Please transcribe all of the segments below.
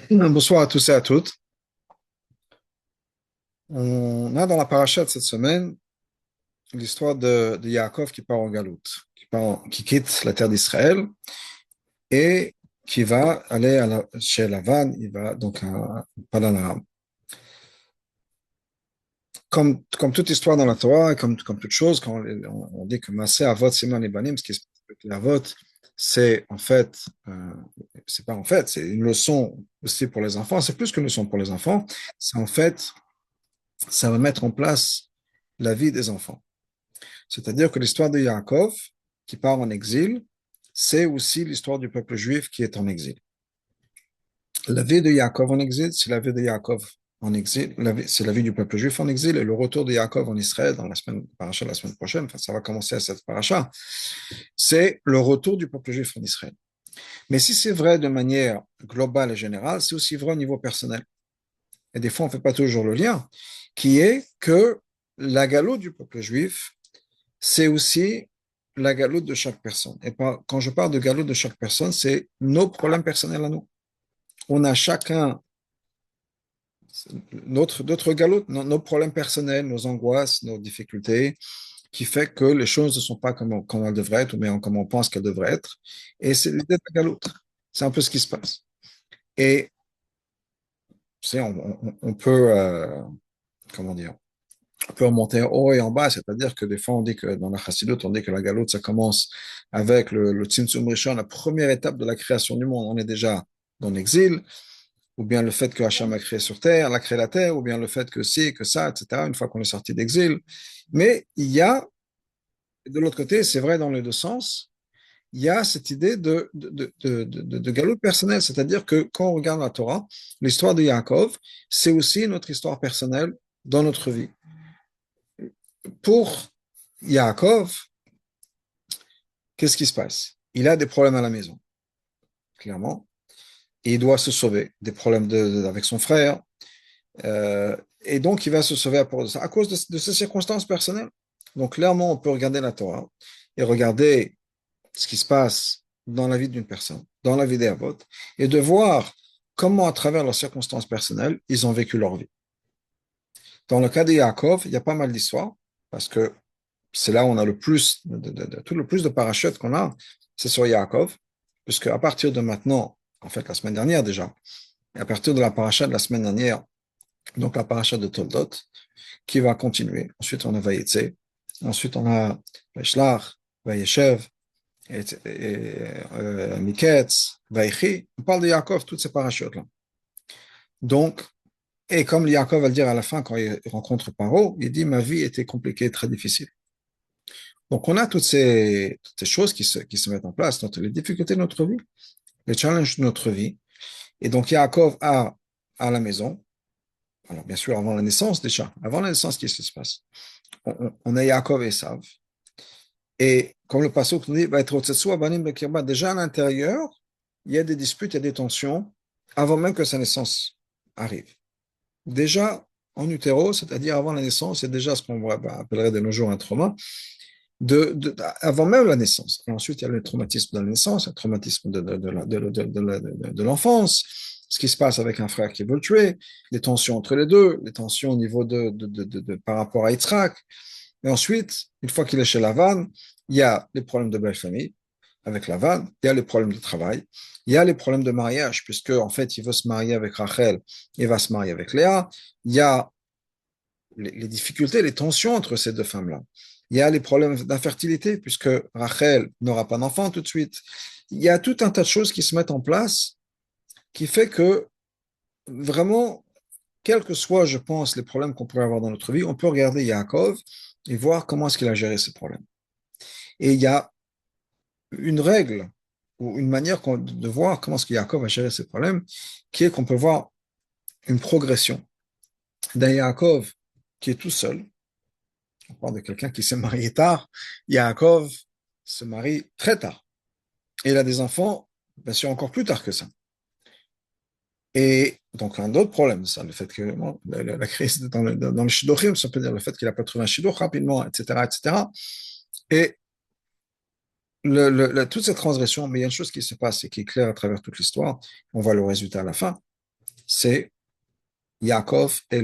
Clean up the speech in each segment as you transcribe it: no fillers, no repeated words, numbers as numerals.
Bonsoir à tous et à toutes. On a dans la paracha de cette semaine l'histoire de Yaakov qui part en galoute, qui quitte la terre d'Israël et qui va aller chez Lavan, il va donc à Padan Aram. Comme toute histoire dans la Torah, comme toute chose, quand on dit que Maaseh Avot Siman Lebanim, ce qui se passe avec les Avot, c'est en fait, c'est pas en fait, c'est une leçon aussi pour les enfants, c'est plus qu'une leçon pour les enfants, c'est en fait, ça va mettre en place la vie des enfants. C'est-à-dire que l'histoire de Yaakov, qui part en exil, c'est aussi l'histoire du peuple juif qui est en exil. La vie de Yaakov en exil, c'est la vie de Yaakov en exil, c'est la vie du peuple juif en exil, et le retour de Yaakov en Israël dans la semaine, paracha la semaine prochaine, enfin, ça va commencer à cette paracha, c'est le retour du peuple juif en Israël. Mais si c'est vrai de manière globale et générale, c'est aussi vrai au niveau personnel. Et des fois, on ne fait pas toujours le lien, qui est que la galoute du peuple juif, c'est aussi la galoute de chaque personne. Et quand je parle de galoute de chaque personne, c'est nos problèmes personnels à nous. On a chacun notre galoute, nos problèmes personnels, nos angoisses, nos difficultés, qui fait que les choses ne sont pas comme elles devraient être, ou bien comme on pense qu'elles devraient être. Et c'est l'idée de la galoute. C'est un peu ce qui se passe. Et tu sais, on peut, comment dire, on peut remonter en haut et en bas, c'est-à-dire que des fois on dit que dans la chassidoute, on dit que la galoute, ça commence avec le Tzimtzum Rishon, la première étape de la création du monde, on est déjà dans l'exil, ou bien le fait que Hachem a créé sur terre, a créé la terre, ou bien le fait que ci, que ça, etc., une fois qu'on est sorti d'exil. Mais il y a, de l'autre côté, c'est vrai dans les deux sens, il y a cette idée de galoute personnelle, c'est-à-dire que quand on regarde la Torah, l'histoire de Yaakov, c'est aussi notre histoire personnelle dans notre vie. Pour Yaakov, qu'est-ce qui se passe? Il a des problèmes à la maison, clairement, et il doit se sauver, des problèmes avec son frère, et donc il va se sauver à cause de ses circonstances personnelles. Donc clairement, on peut regarder la Torah et regarder ce qui se passe dans la vie d'une personne, dans la vie des Havot, et de voir comment, à travers leurs circonstances personnelles, ils ont vécu leur vie. Dans le cas de Yaakov, il y a pas mal d'histoires, parce que c'est là où on a le plus, tout le plus de parachutes qu'on a, c'est sur Yaakov, puisque à partir de maintenant, en fait la semaine dernière déjà, et à partir de la paracha de la semaine dernière, donc la paracha de Toldot, qui va continuer. Ensuite, on a Vayetze, ensuite on a Vaishlach, Vayeshev, Miketz, Vayechi. On parle de Yaakov, toutes ces parachutes-là. Donc, et comme Yaakov va le dire à la fin, quand il rencontre Paro, il dit, ma vie était compliquée, très difficile. Donc, on a toutes ces choses qui se mettent en place, les difficultés de notre vie, les challenges de notre vie. Et donc, Yaakov a à la maison, alors bien sûr avant la naissance déjà, avant la naissance, qu'est-ce qui se passe? On a Yaakov et Esav. Et comme le passage nous dit, va être déjà à l'intérieur, il y a des disputes, il y a des tensions avant même que sa naissance arrive. Déjà en utero, c'est-à-dire avant la naissance, c'est déjà ce qu'on appellerait de nos jours un trauma, avant même la naissance. Et ensuite, il y a le traumatisme de la naissance, le traumatisme de l'enfance, ce qui se passe avec un frère qui veut le tuer, les tensions entre les deux, les tensions au niveau par rapport à Yitzhak. Et ensuite, une fois qu'il est chez Lavan, il y a les problèmes de belle famille avec Lavan, il y a les problèmes de travail, il y a les problèmes de mariage, puisque en fait, il veut se marier avec Rachel, il va se marier avec Léa, il y a les difficultés, les tensions entre ces deux femmes-là. Il y a les problèmes d'infertilité, puisque Rachel n'aura pas d'enfant tout de suite. Il y a tout un tas de choses qui se mettent en place qui fait que vraiment, quels que soient, je pense, les problèmes qu'on pourrait avoir dans notre vie, on peut regarder Yaakov et voir comment est-ce qu'il a géré ces problèmes. Et il y a une règle ou une manière de voir comment est-ce que Yaakov a géré ces problèmes, qui est qu'on peut voir une progression d'un Yaakov qui est tout seul. On parle de quelqu'un qui s'est marié tard. Yaakov se marie très tard. Et il a des enfants, bien sûr, encore plus tard que ça. Et donc, un autre problème, ça, le fait que bon, la crise dans le shidduchim, ça peut dire le fait qu'il n'a pas trouvé un shidduch rapidement, etc., etc. Et toute cette transgression, mais il y a une chose qui se passe et qui est claire à travers toute l'histoire, on voit le résultat à la fin, c'est Yaakov est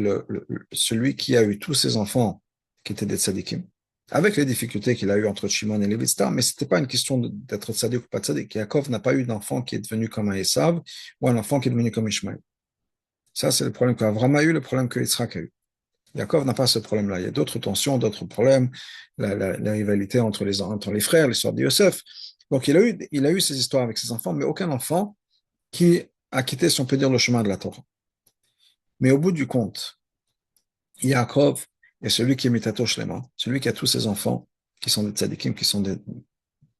celui qui a eu tous ses enfants qui étaient des tzadikim, avec les difficultés qu'il a eues entre Shimon et Lévi, mais ce n'était pas une question d'être tzadik ou pas tzadik. Yaakov n'a pas eu d'enfant qui est devenu comme un Esav ou un enfant qui est devenu comme Ishmaël. Ça, c'est le problème qu'Avraham a eu, le problème que Yitzhak a eu. Yaakov n'a pas ce problème-là. Il y a d'autres tensions, d'autres problèmes, la rivalité entre les frères, l'histoire de Yosef. Donc, il a eu ces histoires avec ses enfants, mais aucun enfant qui a quitté, si on peut dire, le chemin de la Torah. Mais au bout du compte, Yaakov est celui qui est Mitato Shlema, celui qui a tous ses enfants, qui sont des tzadikim,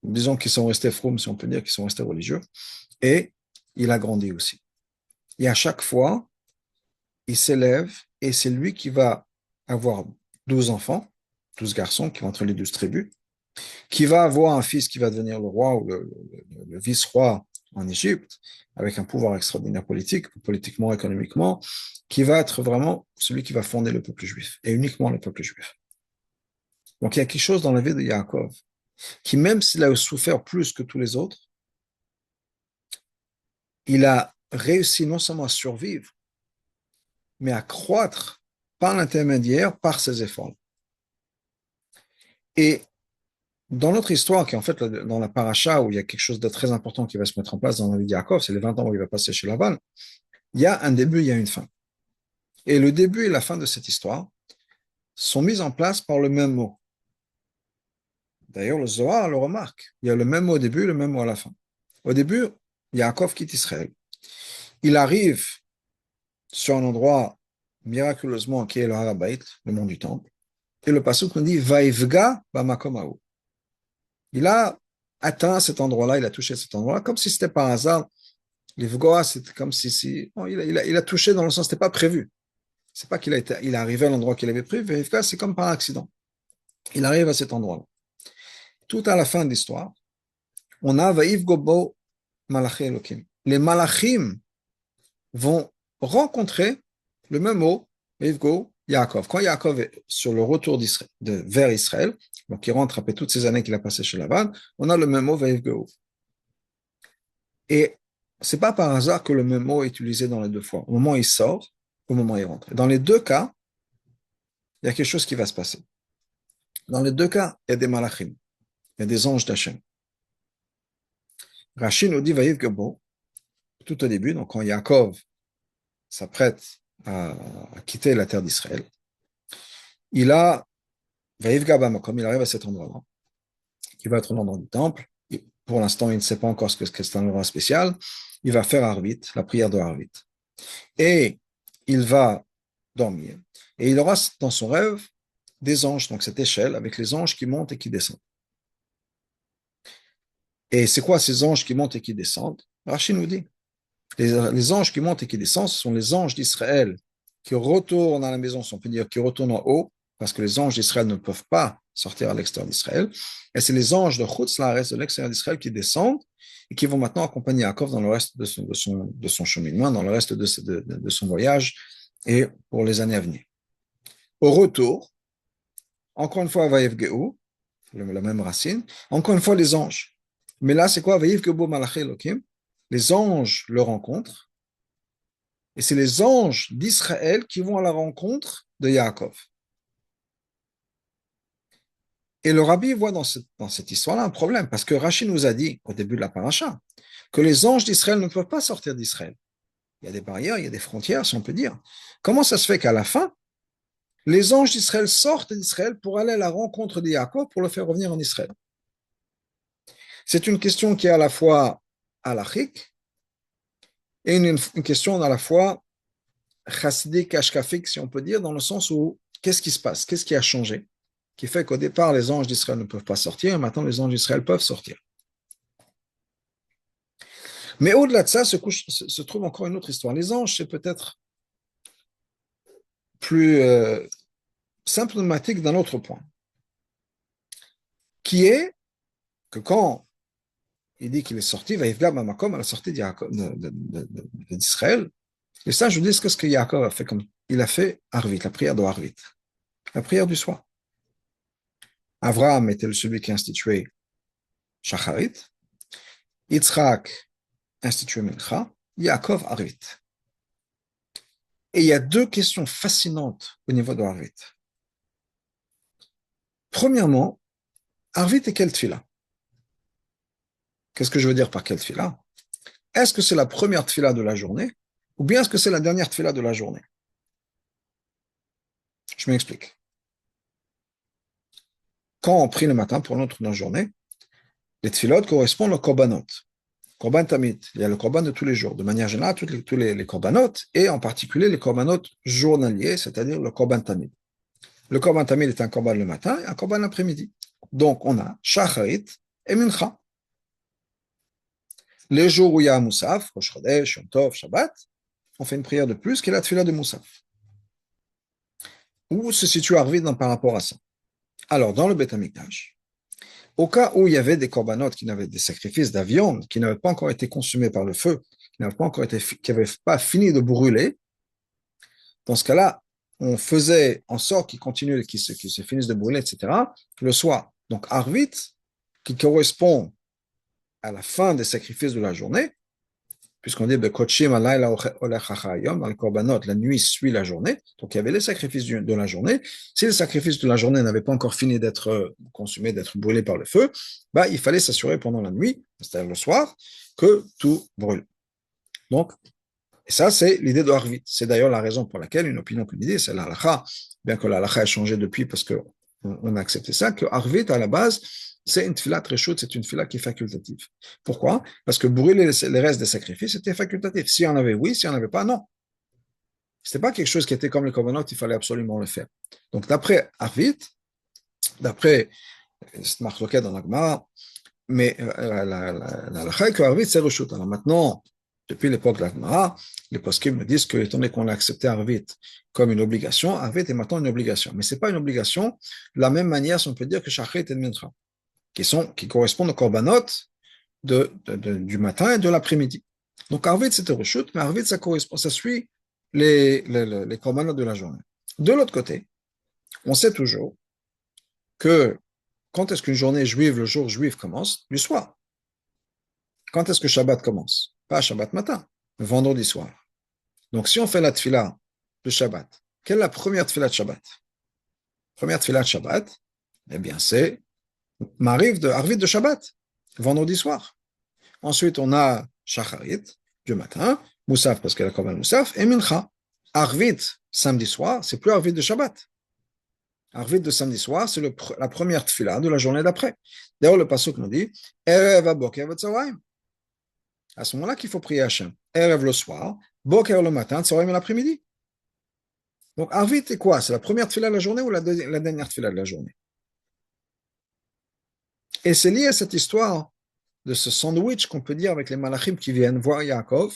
disons, qui sont restés froum, si on peut dire, qui sont restés religieux, et il a grandi aussi. Et à chaque fois, il s'élève, et c'est lui qui va avoir 12 enfants, 12 garçons qui vont être les 12 tribus, qui va avoir un fils qui va devenir le roi ou le vice-roi en Égypte, avec un pouvoir extraordinaire politiquement, économiquement, qui va être vraiment celui qui va fonder le peuple juif, et uniquement le peuple juif. Donc il y a quelque chose dans la vie de Yaakov, qui même s'il a souffert plus que tous les autres, il a réussi non seulement à survivre, mais à croître par l'intermédiaire, par ses efforts. Et dans notre histoire, qui est en fait dans la paracha, où il y a quelque chose de très important qui va se mettre en place dans la vie de Yaakov, c'est les 20 ans où il va passer chez Laban, il y a un début, il y a une fin. Et le début et la fin de cette histoire sont mis en place par le même mot. D'ailleurs, le Zohar le remarque. Il y a le même mot au début, le même mot à la fin. Au début, Yaakov quitte Israël. Il arrive sur un endroit miraculeusement qui est le Harabait, le mont du Temple. Et le pasuk nous dit Vaivga bamakomahu. Il a atteint cet endroit-là, il a touché cet endroit-là, comme si c'était par hasard. Les Vgoa, c'était comme si bon, il a touché dans le sens, c'était pas prévu. C'est pas il est arrivé à l'endroit qu'il avait prévu. Vaivga, c'est comme par accident. Il arrive à cet endroit-là. Tout à la fin de l'histoire, on a Vaivgobo Malachi Elohim. Les Malachim vont rencontrer le même mot, Vaivgo Yaakov. Quand Yaakov est sur le retour vers Israël, donc il rentre après toutes ces années qu'il a passées chez Laban, on a le même mot Vaivgo. Et c'est pas par hasard que le même mot est utilisé dans les deux fois. Au moment où il sort, au moment où il rentre. Dans les deux cas, il y a quelque chose qui va se passer. Dans les deux cas, il y a des malachim, il y a des anges d'Hachem. Rachid nous dit Vaivgo, tout au début, donc quand Yaakov s'apprête à quitter la terre d'Israël, il a Vaivga Bamakom, il arrive à cet endroit-là, qui va être l'endroit du temple. Et pour l'instant, il ne sait pas encore ce que c'est un endroit spécial. Il va faire Arvit, la prière de Arvit. Et il va dormir. Et il aura dans son rêve des anges, donc cette échelle, avec les anges qui montent et qui descendent. Et c'est quoi ces anges qui montent et qui descendent? Rachid nous dit, les anges qui montent et qui descendent, ce sont les anges d'Israël qui retournent à la maison, si on peut dire, qui retournent en haut, parce que les anges d'Israël ne peuvent pas sortir à l'extérieur d'Israël. Et c'est les anges de Chutz, la reste de l'extérieur d'Israël, qui descendent et qui vont maintenant accompagner Yaakov dans le reste de son cheminement, dans le reste de son voyage et pour les années à venir. Au retour, encore une fois, Vaïevgeu, la même racine, encore une fois, les anges. Mais là, c'est quoi? Vaïevgeu Malachi Elohim. Les anges le rencontrent. Et c'est les anges d'Israël qui vont à la rencontre de Yaakov. Et le rabbi voit dans cette histoire-là un problème, parce que Rachid nous a dit, au début de la paracha, que les anges d'Israël ne peuvent pas sortir d'Israël. Il y a des barrières, il y a des frontières, si on peut dire. Comment ça se fait qu'à la fin, les anges d'Israël sortent d'Israël pour aller à la rencontre de Yaakov pour le faire revenir en Israël? C'est une question qui est à la fois halachique et une question à la fois chassidique, ashkafique, si on peut dire, dans le sens où qu'est-ce qui se passe? Qu'est-ce qui a changé? Qui fait qu'au départ, les anges d'Israël ne peuvent pas sortir, et maintenant les anges d'Israël peuvent sortir. Mais au-delà de ça se trouve encore une autre histoire. Les anges, c'est peut-être plus symptomatique d'un autre point, qui est que quand il dit qu'il est sorti, Vaïvga Bamakom, à la sortie d'Israël, les sages disent qu'est-ce que Yaakov a fait comme il a fait Arvit, la prière de Arvit, la prière du soir. Avraham était celui qui a institué Shacharit, Yitzhak institué Mincha, Yaakov Arvit. Et il y a deux questions fascinantes au niveau de Arvit. Premièrement, Arvit est quelle tfila? Qu'est-ce que je veux dire par quelle tfila? Est-ce que c'est la première tfila de la journée ou bien est-ce que c'est la dernière tfila de la journée? Je m'explique. Quand on prie le matin pour notre journée, les tfilot correspondent aux korbanot. Korban tamid, il y a le korban de tous les jours. De manière générale, tous les korbanot, et en particulier les korbanot journaliers, c'est-à-dire le korban tamid. Le korban tamid est un korban le matin et un korban l'après-midi. Donc, on a shacharit et mincha. Les jours où il y a un moussaf, Rosh Chodesh, Yom Tov, Shabbat, on fait une prière de plus qui est la tfila de moussaf. Où se situe Arvid par rapport à ça? Alors, dans le Beth Amikdash, au cas où il y avait des corbanotes qui n'avaient des sacrifices de viande, qui n'avaient pas encore été consumés par le feu, qui n'avaient pas fini de brûler, dans ce cas-là, on faisait en sorte qu'ils continuent, qu'ils se finissent de brûler, etc., le soir. Donc, Arvit, qui correspond à la fin des sacrifices de la journée, puisqu'on dit dans le korbanot, la nuit suit la journée, donc il y avait les sacrifices de la journée. Si les sacrifices de la journée n'avaient pas encore fini d'être consumés, d'être brûlés par le feu, bah, il fallait s'assurer pendant la nuit, c'est-à-dire le soir, que tout brûle. Donc, et ça, c'est l'idée de Harvit. C'est d'ailleurs la raison pour laquelle une opinion comme l'idée, c'est l'halakha, bien que l'halakha a changé depuis parce qu'on a accepté ça, que Harvit, à la base, c'est une tefila très chaude, c'est une tefila qui est facultative. Pourquoi? Parce que brûler les restes des sacrifices, c'était facultatif. S'il y en avait, oui, s'il n'y en avait pas, non. C'était pas quelque chose qui était comme le covenant, il fallait absolument le faire. Donc, d'après Harvit, d'après cette marque dans la Gemara, mais la que Harvit, c'est rechute. Alors maintenant, depuis l'époque de la Gemara, les poskim me disent que, étant donné qu'on a accepté Harvit comme une obligation, Harvit est maintenant une obligation. Mais ce n'est pas une obligation de la même manière, si on peut dire, que Shachrit et Mincha, qui correspondent aux korbanot du matin et de l'après-midi. Donc Harvit, c'est un rechute, mais Harvit, ça suit les korbanot de la journée. De l'autre côté, on sait toujours que quand est-ce qu'une journée juive, le jour juif commence? Du soir. Quand est-ce que Shabbat commence? Pas Shabbat matin, mais vendredi soir. Donc, si on fait la tfila de Shabbat, quelle est la première tfila de Shabbat? Première tfila de Shabbat, eh bien, c'est Arvit de Shabbat, vendredi soir. Ensuite, on a Shacharit, du matin, Moussaf, parce qu'elle a comme un Moussaf, et Mincha. Arvit, samedi soir, c'est plus Arvit de Shabbat. Arvit de samedi soir, c'est la première tfila de la journée d'après. D'ailleurs, le pasuk nous dit, Erev aboker v'tzawaim. À ce moment-là qu'il faut prier Hachem. Erev le soir, Boker le matin, Tzorim l'après-midi. Donc, Arvit, c'est quoi? C'est la première tefila de la journée ou la dernière tefila de la journée? Et c'est lié à cette histoire de ce sandwich qu'on peut dire avec les malachim qui viennent voir Yaakov,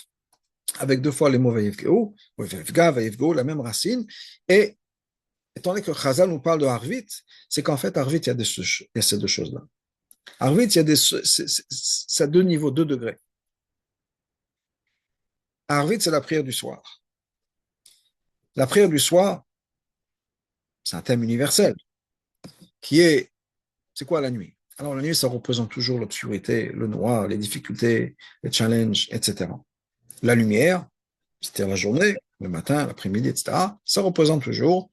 avec deux fois les mots Vayivgeu, Vayivgeu, la même racine. Et étant donné que Chazal nous parle de Arvit, c'est qu'en fait, Arvit, il y a ces deux choses-là. Arvit, c'est à deux niveaux, 2 degrés. Arvit, c'est la prière du soir. La prière du soir, c'est un thème universel, qui est, c'est quoi la nuit? Alors la nuit, ça représente toujours l'obscurité, le noir, les difficultés, les challenges, etc. La lumière, c'est-à-dire la journée, le matin, l'après-midi, etc., ça représente toujours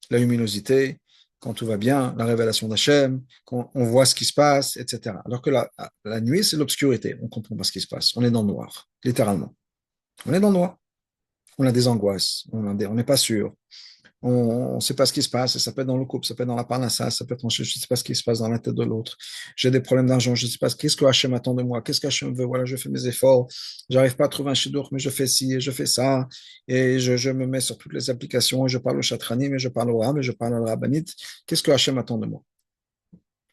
la luminosité, quand tout va bien, la révélation d'Hachem, quand on voit ce qui se passe, etc. Alors que la nuit, c'est l'obscurité, on ne comprend pas ce qui se passe, on est dans le noir, littéralement. On est dans le noir, on a des angoisses, on n'est pas sûr, on ne sait pas ce qui se passe, ça peut être dans le couple, ça peut être dans la parnassa, ça peut être je ne sais pas ce qui se passe dans la tête de l'autre. J'ai des problèmes d'argent, je ne sais pas qu'est-ce que Hachem attend de moi, qu'est-ce que Hachem veut, voilà, je fais mes efforts, j'arrive pas à trouver un chidour, mais je fais ci et je fais ça, et je me mets sur toutes les applications, et je parle au chatranim, et je parle au ram, et je parle à la rabbinit, qu'est-ce que Hachem attend de moi?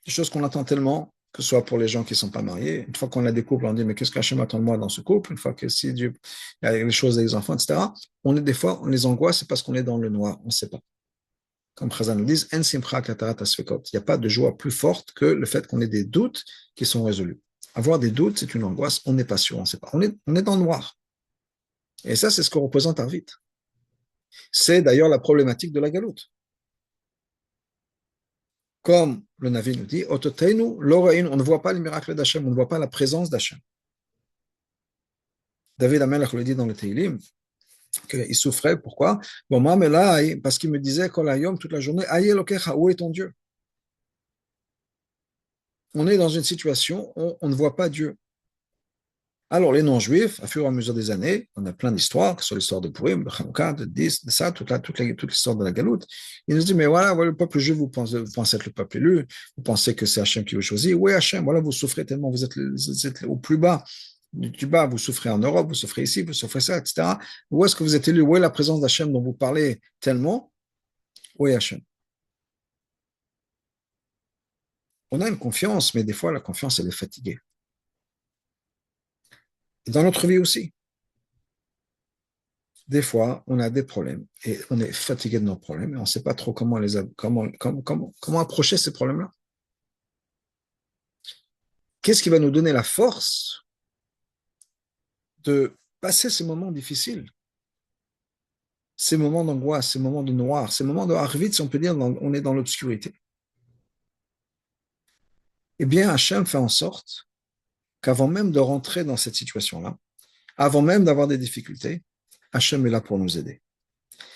Des choses qu'on attend tellement, que ce soit pour les gens qui ne sont pas mariés. Une fois qu'on a des couples, on dit, mais qu'est-ce qu'Hachem attend de moi dans ce couple? Une fois que si Dieu, il y a les choses avec les enfants, etc., des fois, on les angoisse, c'est parce qu'on est dans le noir, on ne sait pas. Comme Chazal nous dit, il n'y a pas de joie plus forte que le fait qu'on ait des doutes qui sont résolus. Avoir des doutes, c'est une angoisse, on n'est pas sûr, on ne sait pas. On est dans le noir. Et ça, c'est ce que représente Arvit. C'est d'ailleurs la problématique de la galoute. Comme le Navi nous dit, on ne voit pas le miracle d'Hachem, on ne voit pas la présence d'Hachem. David Amelach le dit dans le Teilim, Il souffrait, pourquoi? Bon, moi, mais là, parce qu'il me disait, Kolayom, toute la journée, Aïe Elokecha, où est ton Dieu? On est dans une situation où on ne voit pas Dieu. Alors, les non-juifs, à fur et à mesure des années, on a plein d'histoires, que ce soit l'histoire de Purim, de Hanouka, de 10, de ça, toute l'histoire de la Galoute. Ils nous disent, mais voilà, voilà, le peuple juif, vous pensez être le peuple élu, vous pensez que c'est Hachem qui vous choisit. Oui, Hachem, voilà, vous souffrez tellement, vous êtes au plus bas du bas, vous souffrez en Europe, vous souffrez ici, vous souffrez ça, etc. Où est-ce que vous êtes élu? Où est la présence d'Hachem dont vous parlez tellement? Où est Hachem? On a une confiance, mais des fois, la confiance, elle est fatiguée. Et dans notre vie aussi. Des fois, on a des problèmes et on est fatigué de nos problèmes et on ne sait pas trop comment approcher ces problèmes-là. Qu'est-ce qui va nous donner la force de passer ces moments difficiles, ces moments d'angoisse, ces moments de noir, ces moments de harvit, si on peut dire, on est dans l'obscurité. Eh bien, Hachem fait en sorte qu'avant même de rentrer dans cette situation-là, avant même d'avoir des difficultés, Hachem est là pour nous aider.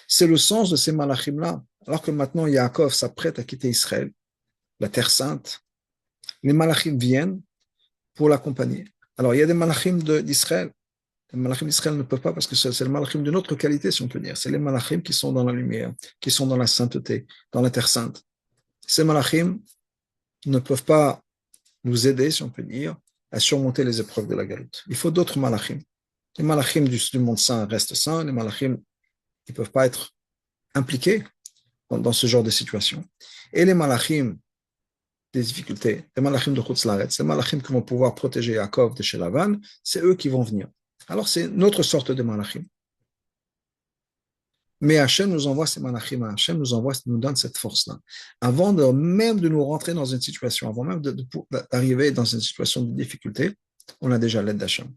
C'est le sens de ces malachim-là. Alors que maintenant, Yaakov s'apprête à quitter Israël, la terre sainte, les malachim viennent pour l'accompagner. Alors, il y a des malachim d'Israël. Les malachim d'Israël ne peuvent pas parce que c'est le malachim d'une autre qualité, si on peut dire. C'est les malachim qui sont dans la lumière, qui sont dans la sainteté, dans la terre sainte. Ces malachim ne peuvent pas nous aider, si on peut dire, à surmonter les épreuves de la galoute. Il faut d'autres malachim. Les malachim du monde saint restent saints. Les malachim, ils ne peuvent pas être impliqués dans ce genre de situation. Et les malachim des difficultés, les malachim de Chutzlaretz, les malachim qui vont pouvoir protéger Yaakov de chez Lavan, c'est eux qui vont venir. Alors c'est notre sorte de malachim. Mais Hachem nous envoie ces malachim, Hachem nous donne cette force-là. Avant même de nous rentrer dans une situation, avant même d'arriver dans une situation de difficulté, on a déjà l'aide d'Hachem.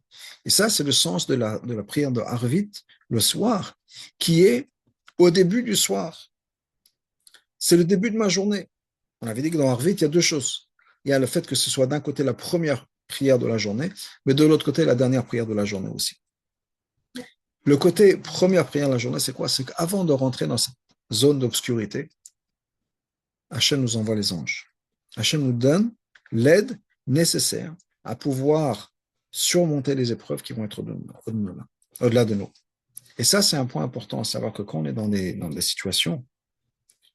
Et ça, c'est le sens de la prière de Harvit, le soir, qui est au début du soir. C'est le début de ma journée. On avait dit que dans Harvit, il y a deux choses. Il y a le fait que ce soit d'un côté la première prière de la journée, mais de l'autre côté la dernière prière de la journée aussi. Le côté première prière de la journée, c'est quoi? C'est qu'avant de rentrer dans cette zone d'obscurité, Hachem nous envoie les anges. Hachem nous donne l'aide nécessaire à pouvoir surmonter les épreuves qui vont être au-delà de nous. Et ça, c'est un point important à savoir que quand on est dans des situations,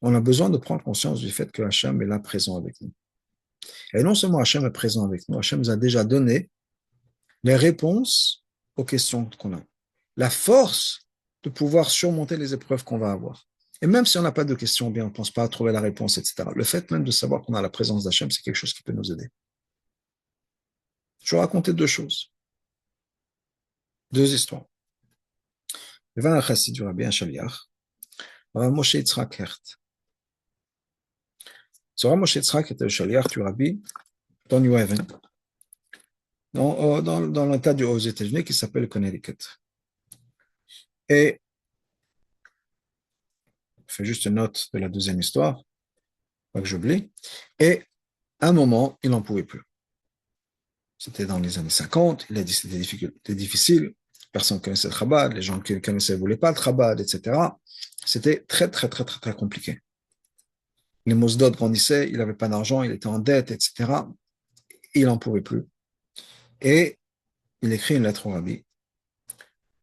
on a besoin de prendre conscience du fait que Hachem est là présent avec nous. Et non seulement Hachem est présent avec nous, Hachem nous a déjà donné les réponses aux questions qu'on a. La force de pouvoir surmonter les épreuves qu'on va avoir. Et même si on n'a pas de questions, bien, on ne pense pas à trouver la réponse, etc. Le fait même de savoir qu'on a la présence d'Hachem, c'est quelque chose qui peut nous aider. Je vais raconter deux choses, deux histoires. Il y avait un chassid du Rabbi Shaliach, Rav Moshe Yitzhak Hecht. Ce Rav Moshe Yitzhak était le Shaliach du Rabbi dans New Haven, dans l'État aux États-Unis qui s'appelle Connecticut. Et je fais juste une note de la deuxième histoire, pas que j'oublie. Et à un moment, il n'en pouvait plus. C'était dans les années 50, il a dit que c'était difficile, personne ne connaissait le Chabad, les gens qui le connaissaient ne voulaient pas le Chabad, etc. C'était très, très, très, très, très compliqué. Les Mosdot grandissaient, il n'avait pas d'argent, il était en dette, etc. Il n'en pouvait plus. Et il écrit une lettre au Rabbi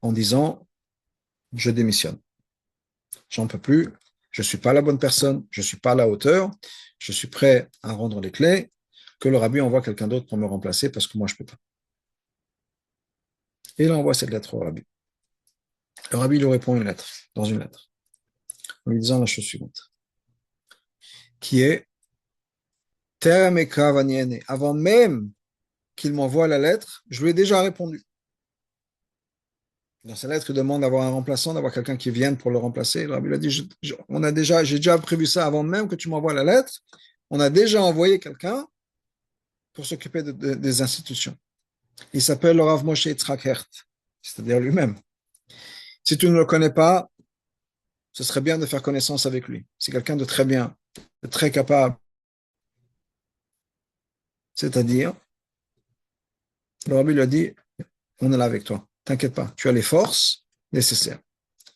en disant « Je démissionne. J'en peux plus, je ne suis pas la bonne personne, je ne suis pas à la hauteur, je suis prêt à rendre les clés, que le Rabbi envoie quelqu'un d'autre pour me remplacer parce que moi, je ne peux pas. » Et il envoie cette lettre au Rabbi. Le Rabbi lui répond dans une lettre, en lui disant la chose suivante, qui est avant même qu'il m'envoie la lettre, je lui ai déjà répondu. Dans sa lettre, il demande d'avoir un remplaçant, d'avoir quelqu'un qui vienne pour le remplacer. Le Rabbi lui a dit, j'ai déjà prévu ça avant même que tu m'envoies la lettre. On a déjà envoyé quelqu'un pour s'occuper des institutions. Il s'appelle le Rav Moshe Yitzhak Hecht, c'est-à-dire lui-même. Si tu ne le connais pas, ce serait bien de faire connaissance avec lui. C'est quelqu'un de très bien, de très capable. C'est-à-dire, le Rabbi lui a dit, on est là avec toi. T'inquiète pas, tu as les forces nécessaires.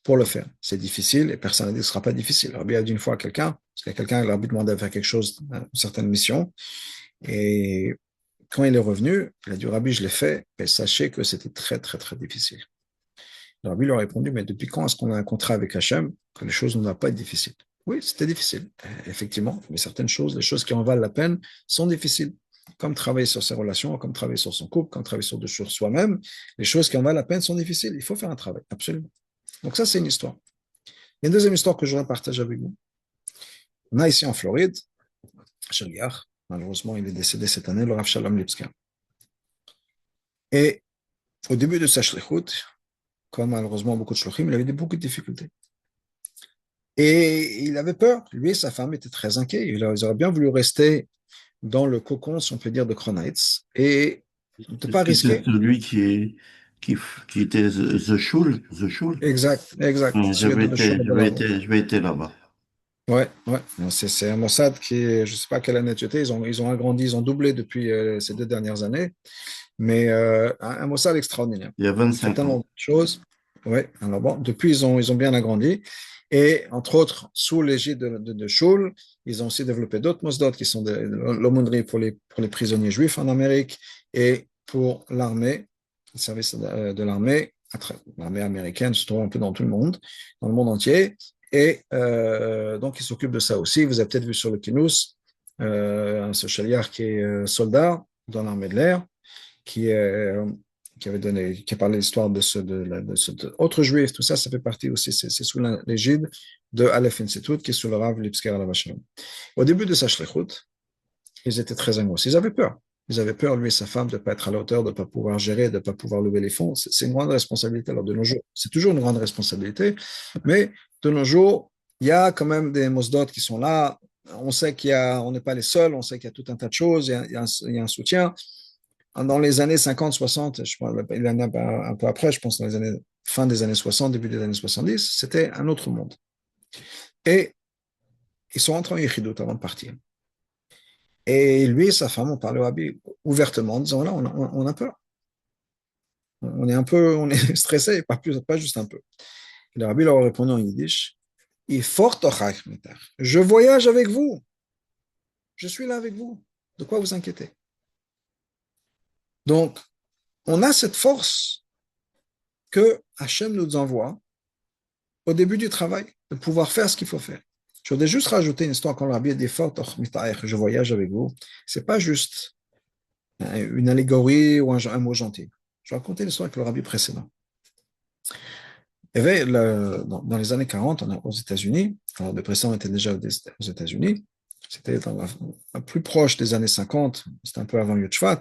pour le faire. C'est difficile et personne n'a dit que ce ne sera pas difficile. Le Rabbi a dit une fois à quelqu'un, parce qu'il y a quelqu'un, le Rabbi demandait de faire quelque chose, une certaine mission, et quand il est revenu, il a dit, Rabbi, je l'ai fait, mais sachez que c'était très, très, très difficile. Le Rabbi lui a répondu, mais depuis quand est-ce qu'on a un contrat avec Hachem que les choses ne vont pas être difficiles? Oui, c'était difficile, effectivement, mais certaines choses, les choses qui en valent la peine, sont difficiles. Comme travailler sur ses relations, comme travailler sur son couple, comme travailler sur soi-même, les choses qui en valent la peine sont difficiles. Il faut faire un travail, absolument. Donc ça, c'est une histoire. Il y a une deuxième histoire que je voudrais partager avec vous. On a ici en Floride, Shaliach, malheureusement, il est décédé cette année, le Rav Shalom Lipsker. Et au début de sa shlichut, comme malheureusement beaucoup de shluchim, il avait beaucoup de difficultés. Et il avait peur. Lui et sa femme étaient très inquiets. Ils auraient bien voulu rester dans le cocon, si on peut dire, de Kronheitz et ne pas C'était risquer. celui qui était The Shul, The Shul. Exact, exact. Celui de Shlomo de Lavo. J'avais été là-bas. Ouais, ouais. C'est un Mossad qui, je ne sais pas quelle année tu étais, ils ont agrandi, ils ont doublé depuis ces 2 dernières années, mais un Mossad extraordinaire. Il y a Il fait 25 tellement ans. de choses. Ouais, alors bon, depuis, ils ont bien agrandi. Et entre autres, sous l'égide de Shul, ils ont aussi développé d'autres Mosdot qui sont l'aumônerie pour les prisonniers juifs en Amérique et pour l'armée, le service de l'armée, l'armée américaine se trouve un peu dans le monde entier. Et donc, ils s'occupent de ça aussi. Vous avez peut-être vu sur le Kinous, ce chaliard qui est soldat dans l'armée de l'air qui, qui avait donné, qui a parlé de l'histoire de cet autre juif, tout ça, ça fait partie aussi, c'est sous l'égide de Aleph Institute, qui est sous le Rav Lipsker Alav Shalom. Au début de sa shlichut, ils étaient très angoissés, ils avaient peur. Ils avaient peur, lui et sa femme, de ne pas être à la hauteur, de ne pas pouvoir gérer, de ne pas pouvoir lever les fonds. C'est une grande responsabilité. Alors, de nos jours, c'est toujours une grande responsabilité, mais de nos jours, il y a quand même des mosdot qui sont là. On sait on n'est pas les seuls, on sait qu'il y a tout un tas de choses, il y a un soutien. Dans les années 50, 60, je pense, il y en a un peu après, je pense dans les années, fin des années 60, début des années 70, c'était un autre monde. Et ils sont rentrés en Yechidut avant de partir. Et lui et sa femme ont parlé au Rabbi ouvertement en disant, là, on a peur. On est stressé, pas juste un peu. Et le Rabbi leur a répondu en yiddish, je voyage avec vous. Je suis là avec vous. De quoi vous inquiétez? Donc, on a cette force que Hachem nous envoie au début du travail, de pouvoir faire ce qu'il faut faire. Je voudrais juste rajouter une histoire quand le Rabbi a dit je voyage avec vous. C'est pas juste une allégorie ou un mot gentil. Je vais raconter l'histoire avec le Rabbi précédent. Il y avait dans les années 40 aux États-Unis, alors le précédent était déjà aux États-Unis, c'était plus proche des années 50, c'était un peu avant Yud Shvat,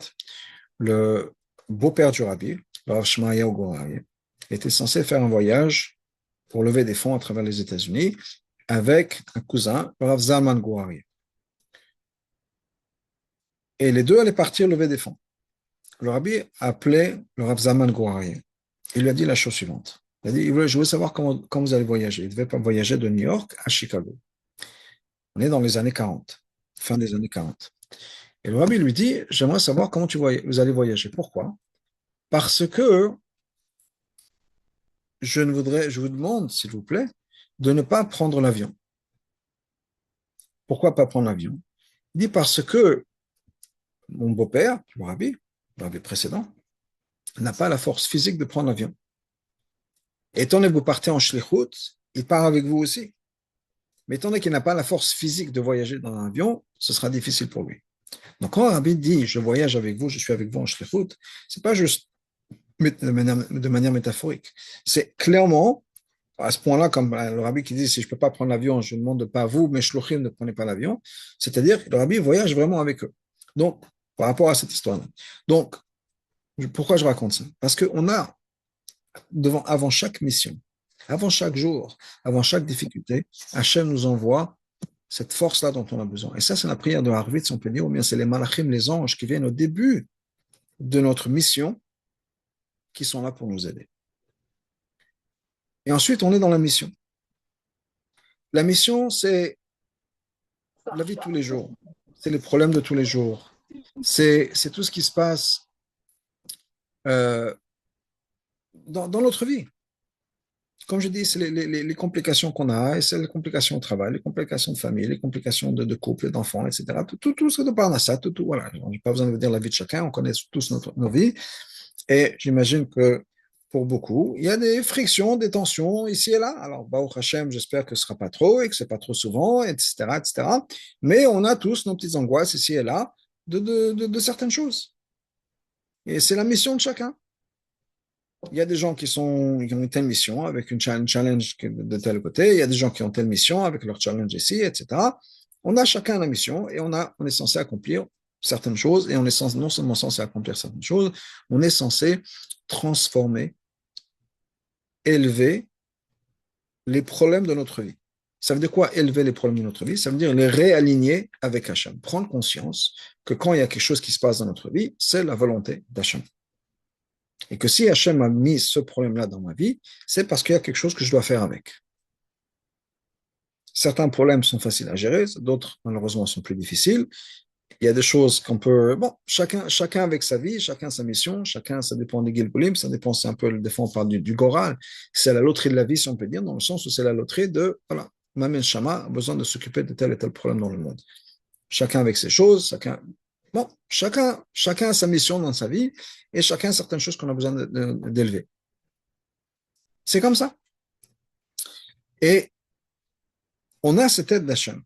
le beau-père du Rabbi, le Rav Shmayahu Goraï, était censé faire un voyage pour lever des fonds à travers les États-Unis avec un cousin, le Rav Zalman Gouraï. Et les deux allaient partir lever des fonds. Le Rabbi a appelé le Rav Zalman Gouraï. Il lui a dit la chose suivante. Il a dit, je voulais savoir comment vous allez voyager. Il ne devait pas voyager de New York à Chicago. On est dans les années 40, fin des années 40. Et le Rabbi lui dit, j'aimerais savoir comment vous allez voyager. Pourquoi? Parce que je vous demande, s'il vous plaît, de ne pas prendre l'avion. Pourquoi pas prendre l'avion? Il dit parce que mon beau-père, le rabbi précédent, n'a pas la force physique de prendre l'avion. Étant donné que vous partez en shlichut, il part avec vous aussi. Mais étant donné qu'il n'a pas la force physique de voyager dans un avion, ce sera difficile pour lui. Donc quand un rabbi dit je voyage avec vous, je suis avec vous en shlichut, c'est pas juste de manière métaphorique. C'est clairement à ce point-là, comme le rabbi qui dit si je ne peux pas prendre l'avion, je ne demande pas à vous, mais shluchim, ne prenez pas l'avion. C'est-à-dire que le rabbi voyage vraiment avec eux. Donc, par rapport à cette histoire-là. Donc, pourquoi je raconte ça? Parce qu'on a, avant chaque mission, avant chaque jour, avant chaque difficulté, Hachem nous envoie cette force-là dont on a besoin. Et ça, c'est la prière de Harvitz, on peut dire, ou bien c'est les malachim, les anges qui viennent au début de notre mission, qui sont là pour nous aider. Et ensuite, on est dans la mission. La mission, c'est la vie de tous les jours. C'est les problèmes de tous les jours. C'est tout ce qui se passe euh, dans notre vie. Comme je dis, c'est les complications qu'on a, et c'est les complications au travail, les complications de famille, les complications de couple, d'enfants, etc. Tout ça de parnassa, tout, voilà. Je n'ai pas besoin de vous dire la vie de chacun, on connaît tous nos vies. Et j'imagine que pour beaucoup, il y a des frictions, des tensions ici et là. Alors, Baruch Hashem, j'espère que ce ne sera pas trop et que ce n'est pas trop souvent, etc., etc. Mais on a tous nos petites angoisses ici et là de certaines choses. Et c'est la mission de chacun. Il y a des gens qui ont une telle mission avec une challenge de tel côté. Il y a des gens qui ont telle mission avec leur challenge ici, etc. On a chacun la mission et on est censé accomplir certaines choses et on est non seulement censé accomplir certaines choses, on est censé transformer, élever les problèmes de notre vie. Ça veut dire quoi, élever les problèmes de notre vie? Ça veut dire les réaligner avec Hachem. Prendre conscience que quand il y a quelque chose qui se passe dans notre vie, c'est la volonté d'Hachem. Et que si Hachem a mis ce problème-là dans ma vie, c'est parce qu'il y a quelque chose que je dois faire avec. Certains problèmes sont faciles à gérer, d'autres, malheureusement, sont plus difficiles. Il y a des choses qu'on peut... Bon, chacun avec sa vie, chacun sa mission, chacun, ça dépend des Gilgulim, ça dépend, c'est un peu, des fois, on parle du Goral. C'est la loterie de la vie, si on peut dire, dans le sens où c'est la loterie de, voilà, Mamen Shama a besoin de s'occuper de tel et tel problème dans le monde. Chacun avec ses choses, chacun a sa mission dans sa vie et chacun a certaines choses qu'on a besoin d'élever. C'est comme ça. Et on a cette aide d'Hachem.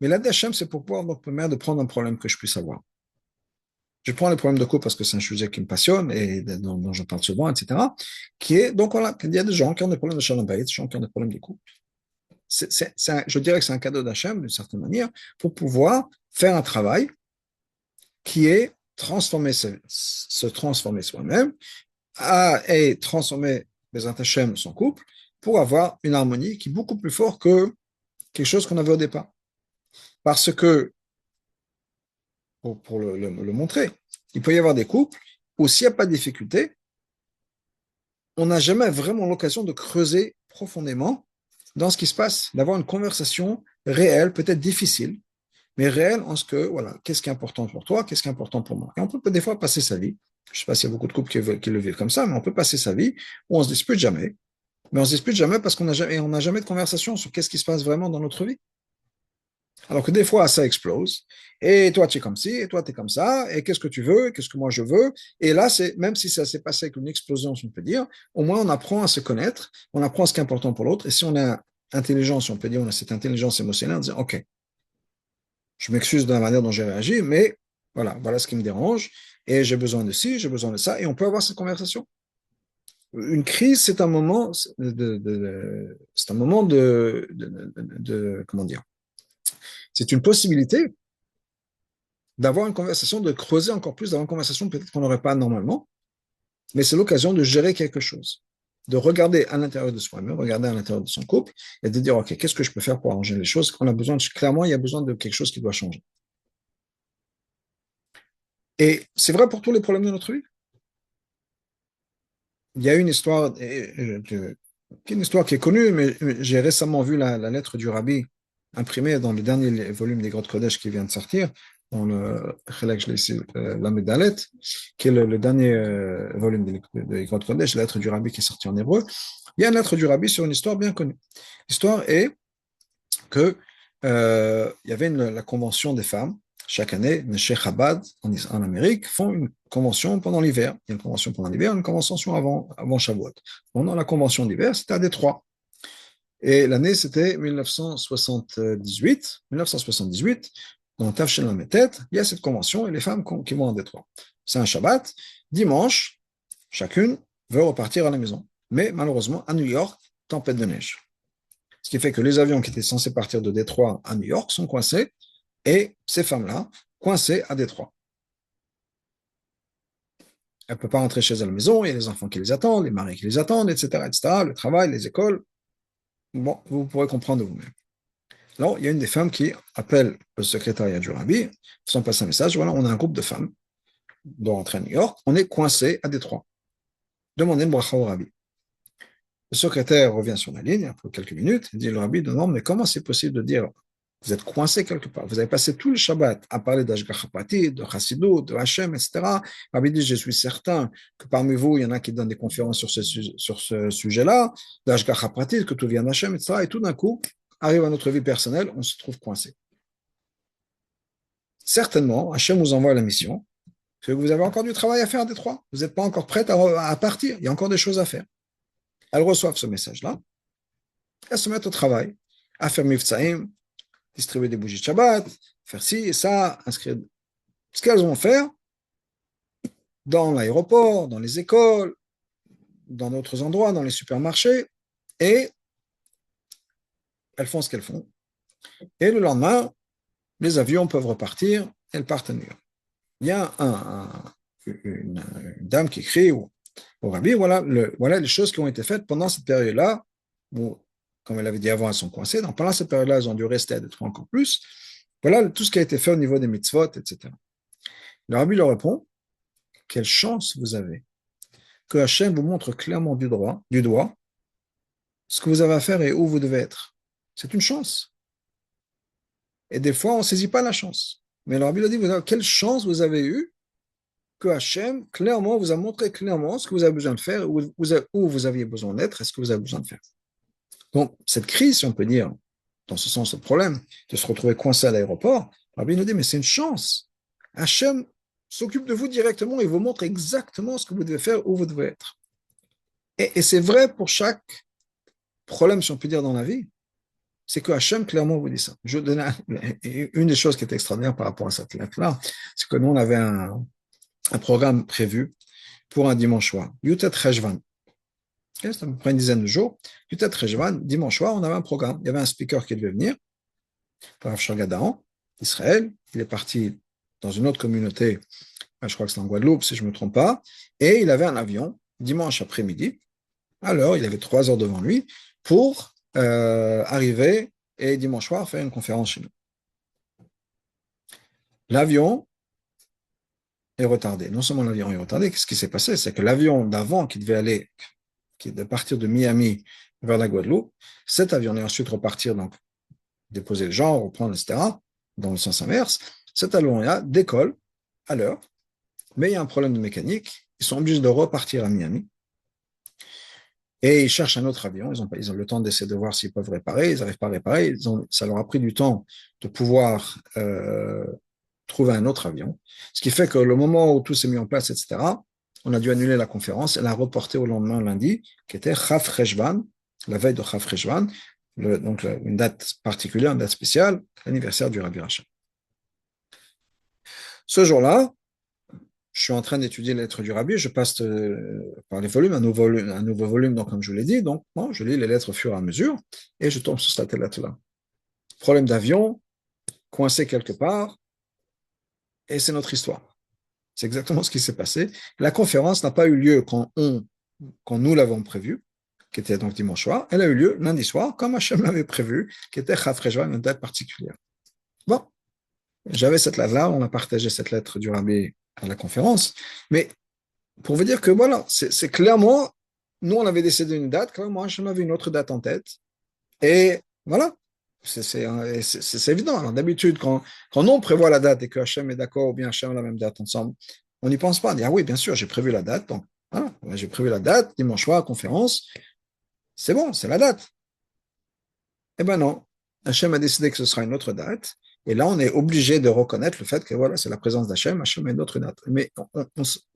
Mais l'aide d'Hachem, c'est pour pouvoir me permettre de prendre un problème que je puisse avoir. Je prends les problèmes de couple parce que c'est un sujet qui me passionne et dont je parle souvent, etc. Donc voilà, il y a des gens qui ont des problèmes de shalom bayit, des gens qui ont des problèmes de couple. Je dirais que c'est un cadeau d'Hachem, d'une certaine manière, pour pouvoir faire un travail qui est se transformer soi-même et transformer les Hachem, son couple, pour avoir une harmonie qui est beaucoup plus forte que quelque chose qu'on avait au départ. Parce que, pour le montrer, il peut y avoir des couples où s'il n'y a pas de difficulté, on n'a jamais vraiment l'occasion de creuser profondément dans ce qui se passe, d'avoir une conversation réelle, peut-être difficile, mais réelle en ce que, voilà, qu'est-ce qui est important pour toi, qu'est-ce qui est important pour moi. Et on peut des fois passer sa vie, je ne sais pas s'il y a beaucoup de couples qui le vivent comme ça, mais on peut passer sa vie où on ne se dispute jamais, mais on ne se dispute jamais parce qu'on n'a jamais de conversation sur qu'est-ce qui se passe vraiment dans notre vie. Alors que des fois, ça explose. Et toi, tu es comme ci, et toi, tu es comme ça, et qu'est-ce que tu veux, qu'est-ce que moi je veux. Et là, même si ça s'est passé avec une explosion, si on peut dire, au moins on apprend à se connaître, on apprend ce qui est important pour l'autre. Et si on a intelligence, si on peut dire, on a cette intelligence émotionnelle, on dit, OK, je m'excuse de la manière dont j'ai réagi, mais voilà ce qui me dérange, et j'ai besoin de ci, j'ai besoin de ça, et on peut avoir cette conversation. Une crise, c'est un moment comment dire, c'est une possibilité d'avoir une conversation, de creuser encore plus, d'avoir une conversation peut-être qu'on n'aurait pas normalement, mais c'est l'occasion de gérer quelque chose, de regarder à l'intérieur de soi-même, regarder à l'intérieur de son couple, et de dire, OK, qu'est-ce que je peux faire pour arranger les choses? Qu'on a besoin clairement, il y a besoin de quelque chose qui doit changer. Et c'est vrai pour tous les problèmes de notre vie. Il y a une histoire, une histoire qui est connue, mais j'ai récemment vu la lettre du Rabbi imprimée dans le dernier volume des Grottes Kodesh qui vient de sortir, dans le la Medalet, qui est le dernier volume des Grottes Kodesh, la lettre du Rabbi qui est sortie en hébreu. Il y a une lettre du Rabbi sur une histoire bien connue. L'histoire est que il y avait la convention des femmes. Chaque année, les Cheikh Chabad en Amérique font une convention pendant l'hiver. Il y a une convention pendant l'hiver, une convention avant Shavuot. Pendant la convention d'hiver, c'était à Détroit. Et l'année, c'était 1978. 1978, dans Tafshin Lametet, il y a cette convention et les femmes qui vont à Détroit. C'est un Shabbat. Dimanche, chacune veut repartir à la maison. Mais malheureusement, à New York, tempête de neige. Ce qui fait que les avions qui étaient censés partir de Détroit à New York sont coincés et ces femmes-là, coincées à Détroit. Elle ne peut pas rentrer chez elle à la maison, il y a les enfants qui les attendent, les maris qui les attendent, etc., etc., le travail, les écoles. Bon, vous pourrez comprendre vous-même. Alors, il y a une des femmes qui appelle le secrétariat du Rabbi, faisant passer un message, voilà, on a un groupe de femmes, on doit rentrer à New York, on est coincé à Détroit. Demandez une bracha au Rabbi. Le secrétaire revient sur la ligne, après quelques minutes, il dit, le Rabbi demande, mais comment c'est possible de dire Vous êtes coincé quelque part. Vous avez passé tout le Shabbat à parler d'Ashgacha Pratit, de Chassidut, de Hachem, etc. Rabbi dit, je suis certain que parmi vous, il y en a qui donnent des conférences sur ce sujet-là, d'Ashgacha Pratit, que tout vient d'Hachem, etc. Et tout d'un coup, arrive à notre vie personnelle, on se trouve coincé. Certainement, Hachem vous envoie la mission, parce que vous avez encore du travail à faire des trois. Vous n'êtes pas encore prête à partir. Il y a encore des choses à faire. Elles reçoivent ce message-là. Elles se mettent au travail, à faire Miftsaïm, distribuer des bougies de Shabbat, faire ci et ça, inscrire ce qu'elles vont faire dans l'aéroport, dans les écoles, dans d'autres endroits, dans les supermarchés, et elles font ce qu'elles font. Et le lendemain, les avions peuvent repartir, elles partent à New York. Il y a une dame qui écrit au rabbi, voilà les choses qui ont été faites pendant cette période-là, où, comme elle avait dit avant, elles sont coincées, donc pendant cette période-là, elles ont dû rester à Détroit encore plus. Voilà tout ce qui a été fait au niveau des mitzvot, etc. Le rabbi leur répond, quelle chance vous avez que Hachem vous montre clairement du doigt ce que vous avez à faire et où vous devez être. C'est une chance. Et des fois, on ne saisit pas la chance. Mais le rabbi a dit, quelle chance vous avez eue que Hachem clairement vous a montré clairement ce que vous avez besoin de faire, où vous aviez besoin d'être et ce que vous avez besoin de faire. Donc, cette crise, si on peut dire, dans ce sens, le problème de se retrouver coincé à l'aéroport, le rabbi nous dit, mais c'est une chance. Hachem s'occupe de vous directement et vous montre exactement ce que vous devez faire, où vous devez être. Et c'est vrai pour chaque problème, si on peut dire, dans la vie, c'est que Hachem clairement vous dit ça. Je donne une des choses qui est extraordinaire par rapport à cette lettre-là, c'est que nous, on avait un programme prévu pour un dimanche soir, Yutet Cheshvan. C'est à peu près une dizaine de jours. Yutet Cheshvan, dimanche soir, on avait un programme. Il y avait un speaker qui devait venir, Rav Shagadahan, d'Israël. Il est parti dans une autre communauté, je crois que c'est en Guadeloupe, si je ne me trompe pas, et il avait un avion dimanche après-midi. Alors, il avait 3 heures devant lui pour arriver et dimanche soir faire une conférence chez nous. L'avion est retardé. Non seulement l'avion est retardé, qu'est-ce qui s'est passé? C'est que l'avion d'avant qui devait partir de Miami vers la Guadeloupe, cet avion est ensuite repartir, donc déposer le genre, reprendre, etc., dans le sens inverse. Cet avion-là décolle à l'heure, mais il y a un problème de mécanique. Ils sont obligés de repartir à Miami. Et ils cherchent un autre avion. Ils ont le temps d'essayer de voir s'ils peuvent réparer. Ils n'arrivent pas à réparer. Ça leur a pris du temps de pouvoir trouver un autre avion. Ce qui fait que le moment où tout s'est mis en place, etc., on a dû annuler la conférence et la reporter au lendemain, lundi, qui était Chav Cheshvan, la veille de Chav Cheshvan, donc une date particulière, une date spéciale, l'anniversaire du Rabbi Rachel. Ce jour-là, je suis en train d'étudier les lettres du Rabbi, je passe par les volumes, un nouveau volume, donc comme je vous l'ai dit, donc bon, je lis les lettres au fur et à mesure, et je tombe sur cette lettre-là. Problème d'avion, coincé quelque part, et c'est notre histoire. C'est exactement ce qui s'est passé. La conférence n'a pas eu lieu quand nous l'avons prévu, qui était donc dimanche soir, elle a eu lieu lundi soir, comme Hachem l'avait prévu, qui était Chav Cheshvan, une date particulière. Bon, j'avais cette lettre-là, on a partagé cette lettre du Rabbi à la conférence, mais pour vous dire que voilà, c'est clairement, nous on avait décidé une date, clairement Hachem avait une autre date en tête, et voilà, c'est évident. Alors d'habitude, quand on prévoit la date et que Hachem est d'accord, ou bien Hachem a la même date ensemble, on n'y pense pas, on dit, ah oui, bien sûr, j'ai prévu la date, donc voilà, j'ai prévu la date, dimanche soir, conférence, c'est bon, c'est la date. Eh ben non, Hachem a décidé que ce sera une autre date, et là, on est obligé de reconnaître le fait que voilà, c'est la présence d'Hachem, Hachem a une autre date. Mais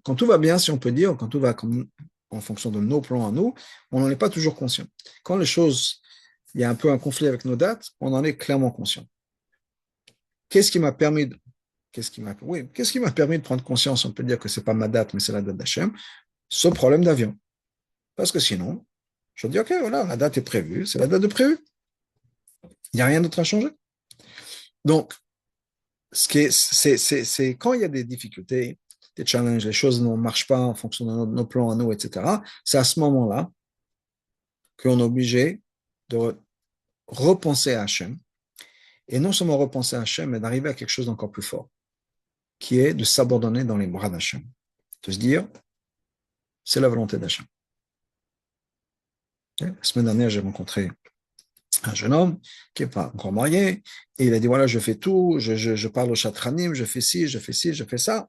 quand tout va bien, si on peut dire, quand tout va en fonction de nos plans à nous, on n'en est pas toujours conscient. Quand les choses, il y a un peu un conflit avec nos dates, on en est clairement conscient. Qu'est-ce qui m'a permis de prendre conscience, on peut dire que c'est pas ma date, mais c'est la date d'Hachem, ce problème d'avion. Parce que sinon, je dis, ok, voilà, la date est prévue, c'est la date de prévu. Il n'y a rien d'autre à changer. Donc, c'est quand il y a des difficultés, des challenges, les choses ne marchent pas en fonction de nos plans à nous, etc., c'est à ce moment-là qu'on est obligé de repenser à Hachem, et non seulement repenser à Hachem, mais d'arriver à quelque chose d'encore plus fort, qui est de s'abandonner dans les bras d'Hachem, de se dire, c'est la volonté d'Hachem. La semaine dernière, j'ai rencontré un jeune homme qui n'est pas encore marié, et il a dit, voilà, je fais tout, je parle au chatranim, je fais ci, je fais ci, je fais ça.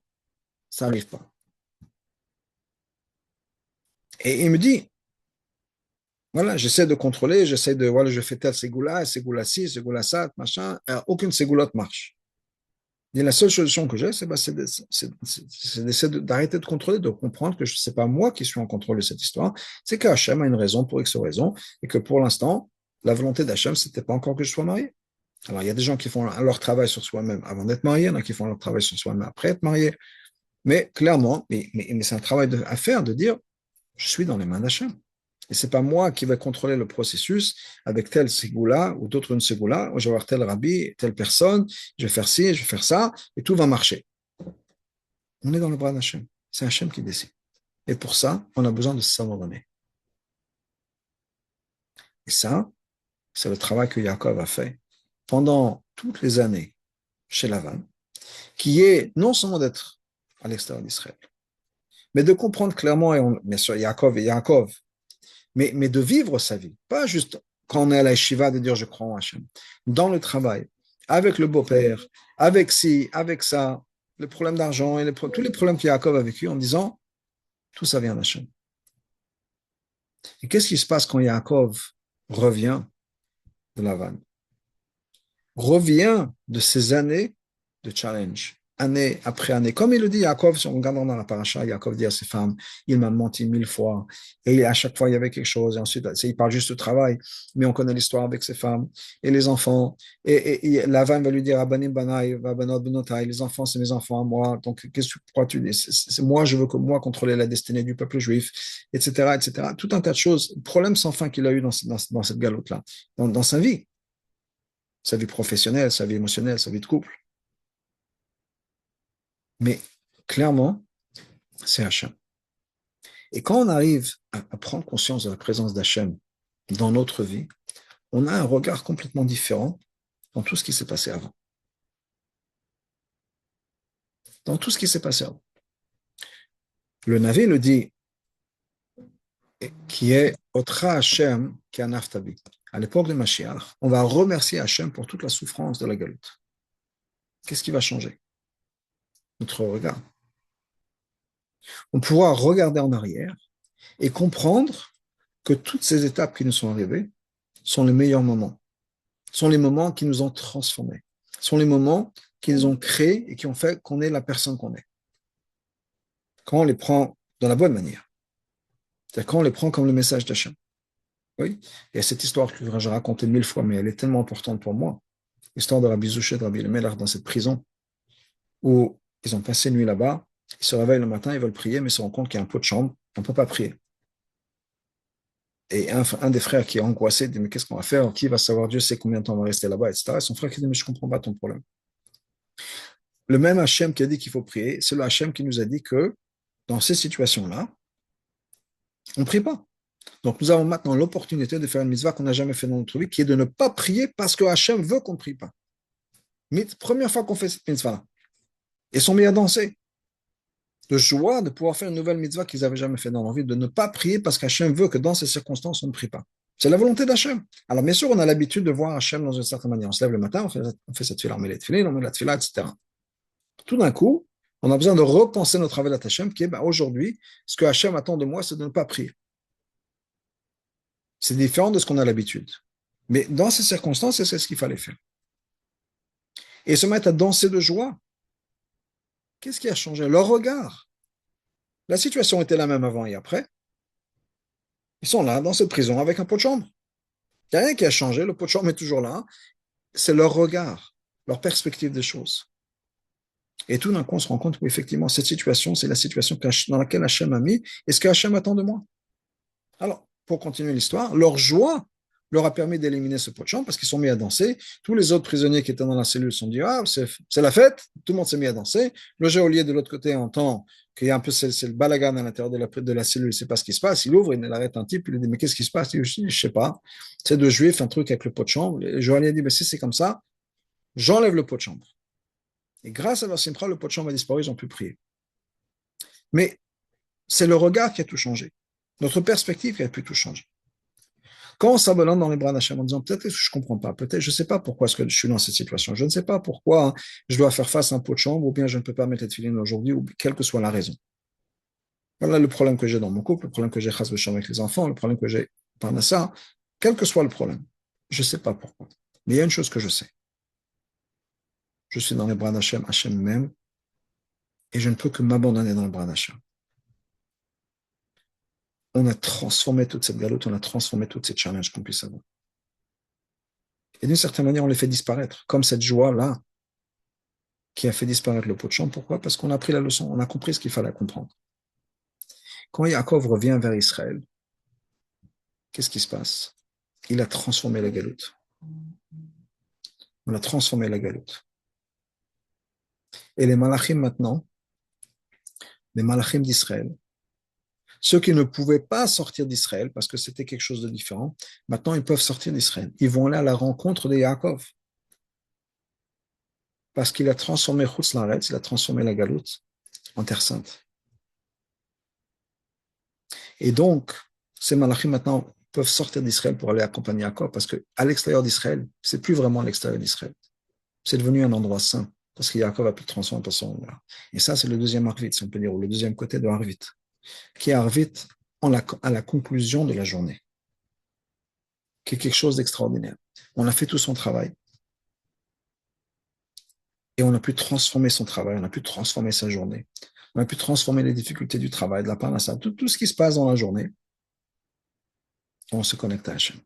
Ça n'arrive pas. Et il me dit, voilà, j'essaie de contrôler, voilà, je fais tel ségoula-ci, ségoula-ça, machin, aucune ségoulotte marche. Et la seule solution que j'ai, c'est d'arrêter de contrôler, de comprendre que ce n'est pas moi qui suis en contrôle de cette histoire, c'est qu'Hachem a une raison pour X raison, et que pour l'instant, la volonté d'Hachem, ce n'était pas encore que je sois marié. Alors, il y a des gens qui font leur travail sur soi-même avant d'être marié, il y en a qui font leur travail sur soi-même après être marié, mais clairement, mais c'est un travail à faire de dire, je suis dans les mains d'Hachem. Et c'est pas moi qui vais contrôler le processus avec tel ségoula ou d'autres une ségoula, je vais avoir tel rabbi, telle personne, je vais faire ci, je vais faire ça, et tout va marcher. On est dans le bras d'Hachem. C'est Hachem qui décide. Et pour ça, on a besoin de s'abandonner. Et ça, c'est le travail que Yaakov a fait pendant toutes les années chez Lavan, qui est non seulement d'être à l'extérieur d'Israël, mais de comprendre clairement, bien sûr, Yaakov, mais de vivre sa vie. Pas juste quand on est à la yeshiva de dire je crois en Hachem. Dans le travail, avec le beau-père, avec ci, avec ça, le problème d'argent et tous les problèmes que Yaakov a vécu en disant tout ça vient d'Hachem. Et qu'est-ce qui se passe quand Yaakov revient de Lavan? Revient de ces années de challenge, année après année. Comme il le dit, Yaakov, si on regarde dans la paracha, Yaakov dit à ses femmes, il m'a menti 1000 fois, et à chaque fois il y avait quelque chose, et ensuite il parle juste de travail, mais on connaît l'histoire avec ses femmes, et les enfants, et Lavan va lui dire, Abanim Banai, Abanot Benotai, les enfants c'est mes enfants à moi, donc pourquoi tu dis, c'est moi, je veux que moi contrôler la destinée du peuple juif, etc., etc., tout un tas de choses, problèmes sans fin qu'il a eu dans cette galoute-là, dans sa vie professionnelle, sa vie émotionnelle, sa vie de couple. Mais clairement, c'est Hachem. Et quand on arrive à prendre conscience de la présence d'Hachem dans notre vie, on a un regard complètement différent dans tout ce qui s'est passé avant. Dans tout ce qui s'est passé avant. Le Navi le dit, qui est Otra Hachem qui a naftabi. À l'époque de Mashiach, on va remercier Hachem pour toute la souffrance de la galoute. Qu'est-ce qui va changer? Notre regard. On pourra regarder en arrière et comprendre que toutes ces étapes qui nous sont arrivées sont les meilleurs moments, sont les moments qui nous ont transformés, sont les moments qui nous ont créés et qui ont fait qu'on est la personne qu'on est. Quand on les prend dans la bonne manière, c'est-à-dire quand on les prend comme le message d'Hachem. Oui, il y a cette histoire que j'ai racontée 1000 fois, mais elle est tellement importante pour moi. L'histoire de Rabbi Zouché, de Rabbi Lemelach dans cette prison où ils ont passé une nuit là-bas, ils se réveillent le matin, ils veulent prier, mais ils se rendent compte qu'il y a un pot de chambre, on ne peut pas prier. Et un des frères qui est angoissé dit, mais qu'est-ce qu'on va faire? Qui va savoir? Dieu sait combien de temps on va rester là-bas, etc. Et son frère qui dit, mais je ne comprends pas ton problème. Le même Hachem qui a dit qu'il faut prier, c'est le Hachem qui nous a dit que dans ces situations-là, on ne prie pas. Donc nous avons maintenant l'opportunité de faire une mitzvah qu'on n'a jamais fait dans notre vie, qui est de ne pas prier parce que Hachem veut qu'on ne prie pas. Mais première fois qu'on fait cette mitzvah-là. Ils sont mis à danser. De joie de pouvoir faire une nouvelle mitzvah qu'ils n'avaient jamais fait dans leur vie, de ne pas prier parce qu'Hachem veut que dans ces circonstances, on ne prie pas. C'est la volonté d'Hachem. Alors, bien sûr, on a l'habitude de voir Hachem dans une certaine manière. On se lève le matin, on fait cette fila, on met les tefilines, on met la tefila, etc. Tout d'un coup, on a besoin de repenser notre travail d'Hachem, qui est aujourd'hui, ce que Hachem attend de moi, c'est de ne pas prier. C'est différent de ce qu'on a l'habitude. Mais dans ces circonstances, c'est ce qu'il fallait faire. Et se mettre à danser de joie. Qu'est-ce qui a changé? Leur regard. La situation était la même avant et après. Ils sont là, dans cette prison, avec un pot de chambre. Il n'y a rien qui a changé, le pot de chambre est toujours là. C'est leur regard, leur perspective des choses. Et tout d'un coup, on se rend compte qu'effectivement, cette situation, c'est la situation dans laquelle Hachem a mis, et ce que Hachem attend de moi. Alors, pour continuer l'histoire, leur joie leur a permis d'éliminer ce pot de chambre parce qu'ils sont mis à danser. Tous les autres prisonniers qui étaient dans la cellule se sont dit, ah, c'est la fête, tout le monde s'est mis à danser. Le geôlier de l'autre côté entend qu'il y a un peu, c'est le balagan à l'intérieur de la cellule, il ne sait pas ce qui se passe. Il ouvre, il arrête un type, il lui dit, mais qu'est-ce qui se passe? Il dit, je ne sais pas. C'est deux juifs, un truc avec le pot de chambre. Le geôlier dit, mais si c'est comme ça, j'enlève le pot de chambre. Et grâce à leur simpra, le pot de chambre a disparu, ils ont pu prier. Mais c'est le regard qui a tout changé. Notre perspective qui a pu tout changer. Quand on s'abandonne dans les bras d'Hachem en disant peut-être que je ne comprends pas, peut-être je ne sais pas pourquoi est-ce que je suis dans cette situation, je ne sais pas pourquoi je dois faire face à un pot de chambre ou bien je ne peux pas mettre cette filine aujourd'hui ou quelle que soit la raison. Voilà le problème que j'ai dans mon couple, le problème que j'ai avec les enfants, le problème que j'ai par ça, quel que soit le problème. Je ne sais pas pourquoi. Mais il y a une chose que je sais. Je suis dans les bras d'Hachem, Hachem même, et je ne peux que m'abandonner dans les bras d'Hachem. On a transformé toute cette galoute, on a transformé toutes ces challenges qu'on puisse avoir. Et d'une certaine manière, on les fait disparaître, comme cette joie-là qui a fait disparaître le pot de chambre. Pourquoi? Parce qu'on a appris la leçon, on a compris ce qu'il fallait comprendre. Quand Yaakov revient vers Israël, qu'est-ce qui se passe? Il a transformé la galoute. On a transformé la galoute. Et les malachim maintenant, les malachim d'Israël, ceux qui ne pouvaient pas sortir d'Israël parce que c'était quelque chose de différent, maintenant ils peuvent sortir d'Israël. Ils vont aller à la rencontre de Yaakov. Parce qu'il a transformé Chutz Laaretz, il a transformé la galoute en terre sainte. Et donc, ces malachim maintenant peuvent sortir d'Israël pour aller accompagner Yaakov parce qu'à l'extérieur d'Israël, c'est plus vraiment à l'extérieur d'Israël. C'est devenu un endroit saint parce que Yaakov a pu transformer par son endroit. Et ça, c'est le deuxième Arvit, si on peut dire, ou le deuxième côté de Arvit, qui est Arvit à la conclusion de la journée, qui est quelque chose d'extraordinaire. On a fait tout son travail et on a pu transformer son travail, on a pu transformer sa journée, on a pu transformer les difficultés du travail, de la parnassa, tout ce qui se passe dans la journée. On se connecte à Hachem.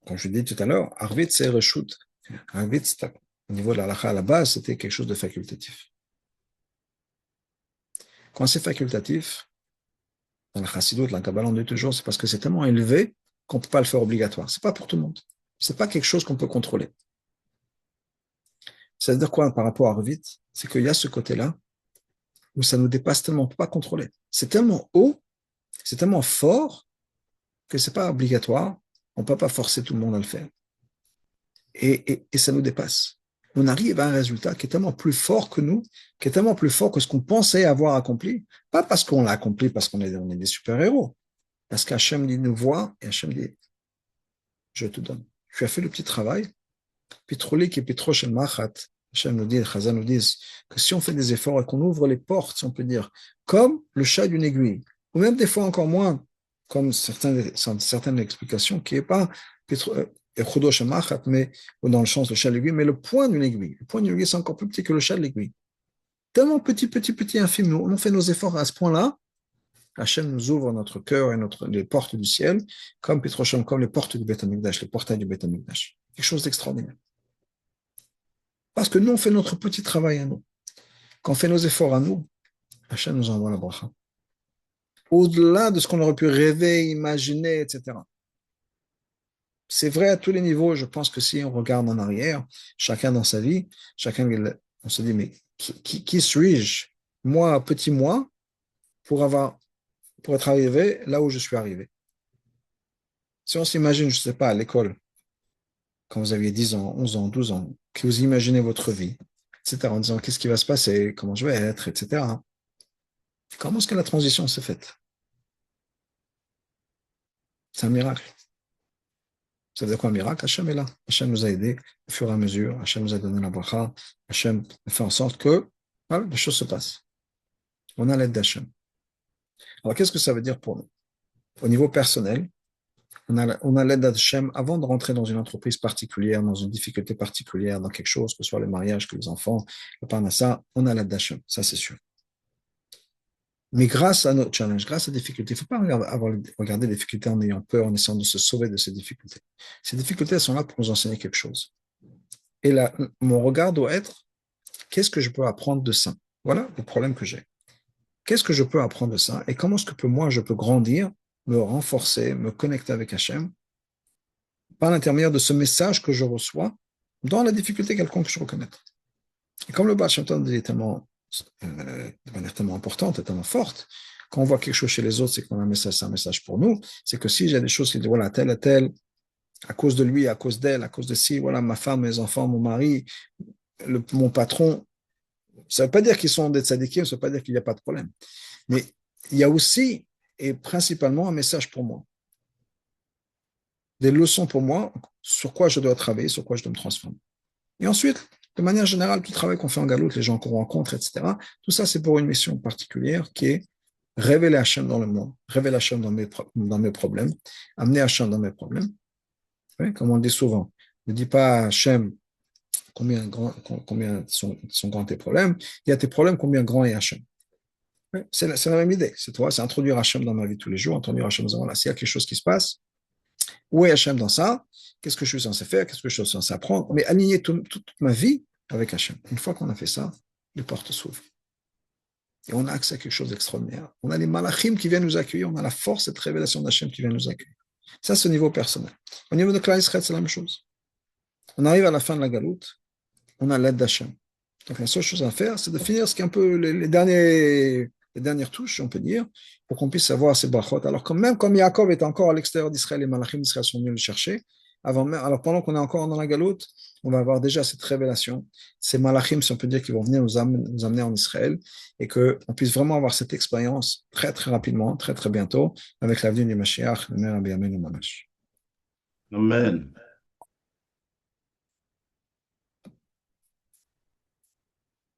Comme je l'ai dit tout à l'heure, Arvit, c'est Reshut. Arvit, au niveau de la halakha, à la base, c'était quelque chose de facultatif. Quand c'est facultatif, dans la chassidut, la Kabbalah, on dit toujours, c'est parce que c'est tellement élevé qu'on ne peut pas le faire obligatoire. Ce n'est pas pour tout le monde. Ce n'est pas quelque chose qu'on peut contrôler. C'est-à-dire quoi par rapport à Arvit? C'est qu'il y a ce côté-là où ça nous dépasse tellement, on ne peut pas contrôler. C'est tellement haut, c'est tellement fort que ce n'est pas obligatoire. On ne peut pas forcer tout le monde à le faire. Et ça nous dépasse. On arrive à un résultat qui est tellement plus fort que nous, qui est tellement plus fort que ce qu'on pensait avoir accompli, pas parce qu'on l'a accompli, parce qu'on est des super-héros, parce qu'Hachem nous voit et Hachem dit, je te donne. Tu as fait le petit travail, Pitrolik et Pitrosh el Machat, Hachem nous dit, Chazal nous dit que si on fait des efforts et qu'on ouvre les portes, si on peut dire, comme le chat d'une aiguille, ou même des fois encore moins, comme certaines explications, qui n'est pas mais dans le sens le chat de l'aiguille, mais le point d'une aiguille. Le point d'une aiguille, c'est encore plus petit que le chat de l'aiguille. Tellement petit, infime. Nous, on fait nos efforts à ce point-là. Hachem nous ouvre notre cœur et les portes du ciel, comme Petrocham, comme les portes du Beth Amikdash, les portails du Beth Amikdash. Quelque chose d'extraordinaire. Parce que nous, on fait notre petit travail à nous. Quand on fait nos efforts à nous, Hachem nous envoie la bracha. Au-delà de ce qu'on aurait pu rêver, imaginer, etc. C'est vrai à tous les niveaux. Je pense que si on regarde en arrière, chacun dans sa vie, on se dit, mais qui suis-je, moi, petit moi, pour être arrivé là où je suis arrivé? Si on s'imagine, je ne sais pas, à l'école, quand vous aviez 10 ans, 11 ans, 12 ans, que vous imaginez votre vie, etc., en disant qu'est-ce qui va se passer, comment je vais être, etc. Comment est-ce que la transition s'est faite? C'est un miracle. Ça veut dire quoi un miracle? Hachem est là. Hachem nous a aidés au fur et à mesure. Hachem nous a donné la bracha. Hachem fait en sorte que voilà, les choses se passent. On a l'aide d'Hachem. Alors, qu'est-ce que ça veut dire pour nous? Au niveau personnel, on a l'aide d'Hachem avant de rentrer dans une entreprise particulière, dans une difficulté particulière, dans quelque chose, que ce soit le mariage, que les enfants, le parnassa, on a l'aide d'Hachem. Ça, c'est sûr. Mais grâce à notre challenge, grâce à des difficultés, il ne faut pas regarder les difficultés en ayant peur, en essayant de se sauver de ces difficultés. Ces difficultés, elles sont là pour nous enseigner quelque chose. Et là, mon regard doit être, qu'est-ce que je peux apprendre de ça? Voilà le problème que j'ai. Qu'est-ce que je peux apprendre de ça? Et comment est-ce que je peux grandir, me renforcer, me connecter avec Hachem, par l'intermédiaire de ce message que je reçois dans la difficulté quelconque que je reconnais. Et comme le Baal Shem Tov est tellement, de manière tellement importante et tellement forte, quand on voit quelque chose chez les autres, c'est qu'on a un message, c'est un message pour nous. C'est que si j'ai des choses qui disent, voilà, tel et tel, à cause de lui, à cause d'elle, à cause de ci, voilà, ma femme, mes enfants, mon mari, mon patron, ça ne veut pas dire qu'ils sont des tzadikim, ça ne veut pas dire qu'il n'y a pas de problème. Mais il y a aussi, et principalement un message pour moi. Des leçons pour moi, sur quoi je dois travailler, sur quoi je dois me transformer. Et ensuite, de manière générale, tout le travail qu'on fait en galoute, les gens qu'on rencontre, etc., tout ça, c'est pour une mission particulière qui est révéler Hachem dans le monde, révéler Hachem dans mes problèmes, amener Hachem dans mes problèmes. Oui, comme on le dit souvent, ne dis pas à Hachem combien sont grands tes problèmes, il y a tes problèmes, combien grand est Hachem. Oui, c'est la même idée, c'est toi, c'est introduire Hachem dans ma vie tous les jours, introduire Hachem dans voilà, s'il y a quelque chose qui se passe, où est Hachem dans ça? Qu'est-ce que je suis censé faire? Qu'est-ce que je suis censé apprendre? Mais aligner toute ma vie avec Hachem. Une fois qu'on a fait ça, les portes s'ouvrent. Et on a accès à quelque chose d'extraordinaire. On a les malachim qui viennent nous accueillir, on a la force, cette révélation d'Hachem qui vient nous accueillir. Ça, c'est au niveau personnel. Au niveau de Klal Yisrael, c'est la même chose. On arrive à la fin de la galoute, on a l'aide d'Hachem. Donc la seule chose à faire, c'est de finir ce qui est un peu les dernières touches, on peut dire, pour qu'on puisse avoir ces brachot. Alors quand même, comme Yaakov est encore à l'extérieur d'Israël, les malachim d'Israël sont venus le chercher. Alors pendant qu'on est encore dans la galoute, on va avoir déjà cette révélation, ces malachim, si on peut dire, qui vont venir nous amener en Israël, et qu'on puisse vraiment avoir cette expérience très très rapidement, très très bientôt, avec l'avenue du Mashiach, le Rabbi Yamin Mamash. Amen.